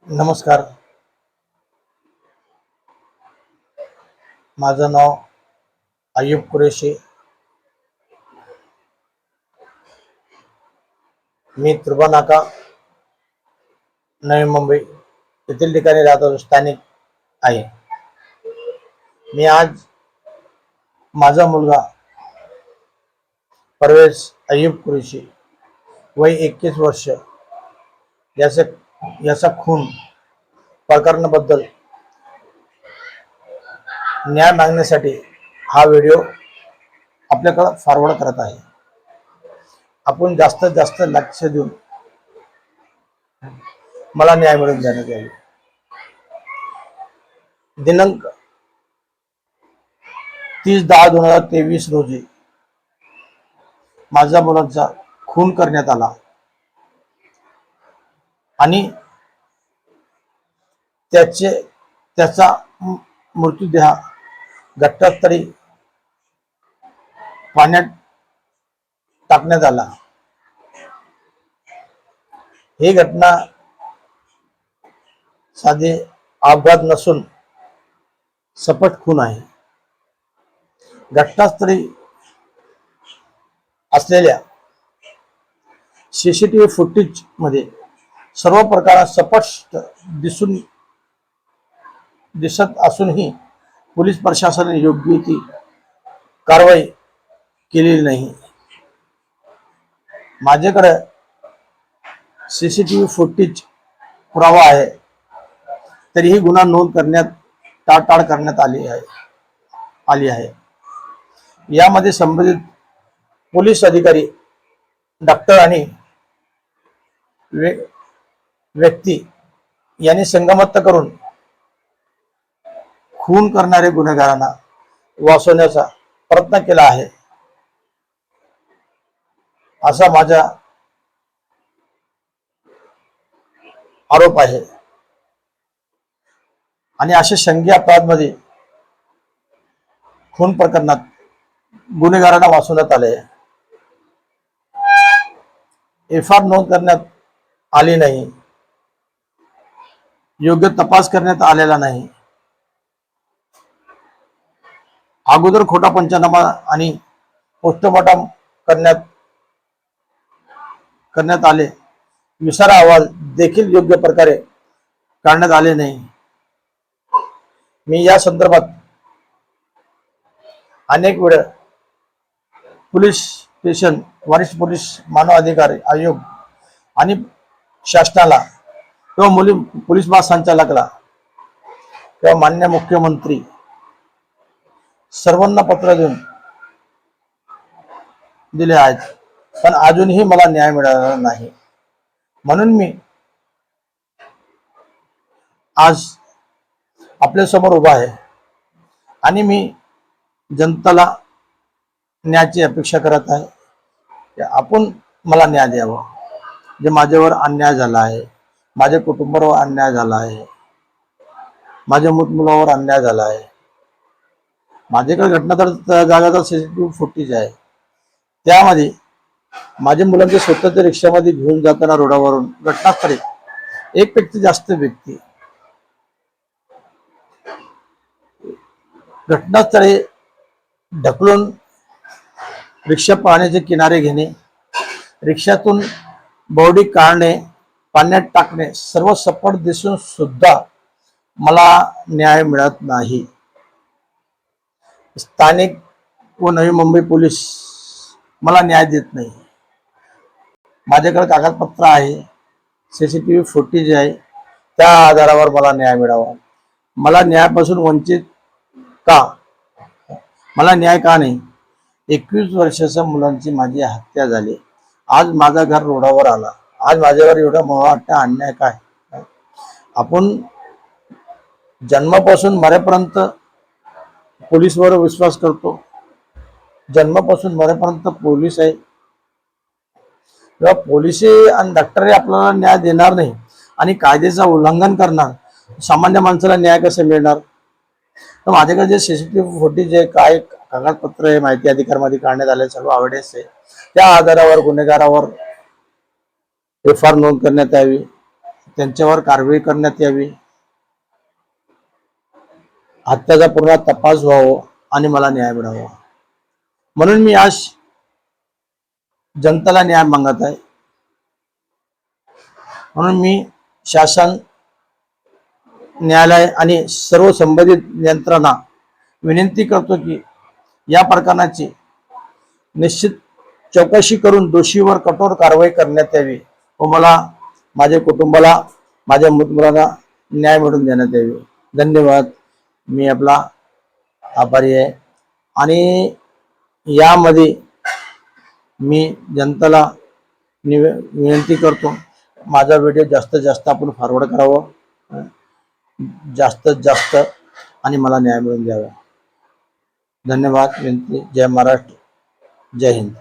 नमस्कार. माझं नाव अय्यूब कुरेशी. मी त्रिभा नाका, नवी मुंबई येथील ठिकाणी राहतो, स्थानिक आहे. मी आज माझा मुलगा परवेश अय्यूब कुरेशी, वय 21 वर्ष, याचा खून प्रकरणाबद्दल न्याय मागण्यासाठी हा व्हिडिओ आपल्याकडे फॉरवर्ड करत आहे. आपण जास्तीत जास्त लक्ष देऊन मला न्याय मिळवून देण्यात यावी. दिनांक 30/10/2023 रोजी माझ्या मुलाचा खून करण्यात आला आणि त्याचा मृतदेह घटनास्थळी पाण्यात टाकण्यात आला. ही घटना साधे अपघात नसून सपट खून आहे. घटनास्थळी असलेल्या सीसीटीव्ही फुटेज मध्ये सर्व प्रकार स्पष्ट दिसत असूनही पोलीस प्रशासनाने योग्य ती कारवाई केलेली नाही. माझ्याकडे सीसीटीव्ही फुटेज पुरावा आहे, तरीही गुन्हा नोंद करण्यात टाळाटाळ करण्यात आली आहे. यामध्ये संबंधित पोलीस अधिकारी, डॉक्टर आणि व्यक्ती यांनी संगनमत करून खून करणारे गुन्हेगारांना वाचवण्याचा प्रयत्न केला आहे, असा माझा आरोप आहे. आणि अशा संघीय अपराधामध्ये खून प्रकरणात गुन्हेगारांना वाचवण्यात आले. एफआर नोंद करण्यात आली नाही, योग्य तपास करण्यात आलेला नाही. अगोदर खोटा पंचनामा आणि पोस्टमॉर्टम करण्यात आले. विसारा अहवाल देखील योग्य प्रकारे काढण्यात आले नाही. मी या संदर्भात अनेक वेळा पोलीस स्टेशन, वरिष्ठ पोलीस मानव अधिकार आयोग आणि शासनाला किंवा पोलीस महासंचालकाला किंवा मान्य मुख्यमंत्री सर्वांना पत्र दिले आहेत, पण अजूनही मला न्याय मिळाला नाही. म्हणून मी आज आपल्या समोर उभा आहे आणि मी जनतेला न्यायाची अपेक्षा करत आहे की आपण मला न्याय द्यावा. जे माझ्यावर अन्याय झाला आहे, माझ्या कुटुंबावर अन्याय झाला आहे, माझ्या मुलावर अन्याय झाला आहे. माझ्याकडे घटनास्थळ जागाचा सीसीटीव्ही फुटेज आहे. त्यामध्ये माझ्या मुलांच्या स्वतःच्या रिक्षामध्ये घेऊन जाताना रोडावरून घटनास्थळी एक पेक्षा जास्त व्यक्ती घटनास्थळी ढकलून रिक्षा पाण्याचे किनारे घेणे, रिक्षातून बॉडी काढणे, पाण्यात टाकणे, सर्व सपट दिसून सुद्धा मला न्याय मिळत नाही. स्थानिक व नवी मुंबई पोलीस मला न्याय देत नाही. माझ्याकडे कागदपत्र आहे, सीसीटीव्ही फुटेज आहे, त्या आधारावर मला न्याय मिळावा. मला न्यायापासून वंचित का? मला न्याय का नाही? 21 वर्षाच्या मुलांची माझी हत्या झाली. आज माझा घर रोडावर आला. आज माझ्यावर एवढा मोठा अन्याय काय? आपण जन्मापासून मरेपर्यंत पोलीसवर विश्वास करतो. जन्मापासून मरेपर्यंत पोलीस आहे किंवा पोलीस आणि डॉक्टर आपल्याला न्याय देणार नाही आणि कायद्याचं उल्लंघन करणार, सामान्य माणसाला न्याय कसा मिळणार? तर माझ्याकडे जे सीसीटीव्ही फुटेज आहे, काय कागदपत्र आहे, माहिती अधिकारमध्ये काढण्यात आले सर्व एव्हिडन्स आहे, त्या आधारावर गुन्हेगारावर एफआर नोंद करण्यात यावी. त्यांच्यावर कारवाई करण्यात यावी, हत्याचा पूर्ण तपास व्हावा आणि मला न्याय मिळावा. म्हणून मी आज जनतेला न्याय मागत आहे. म्हणून मी शासन, न्यायालय आणि सर्व संबंधित यंत्रणा विनंती करतो की या प्रकरणाची निश्चित चौकशी करून दोषीवर कठोर कारवाई करण्यात यावी व मला, माझ्या कुटुंबाला, माझ्या मुलांना न्याय मिळवून देण्यात यावे. धन्यवाद. मी आपला आभारी आहे. आणि यामध्ये मी जनतेला विनंती करतो, माझा व्हिडिओ जास्तीत जास्त आपण फॉरवर्ड करावं, जास्तीत जास्त, आणि मला न्याय मिळवून द्यावा. धन्यवाद. विनंती. जय महाराष्ट्र, जय हिंद.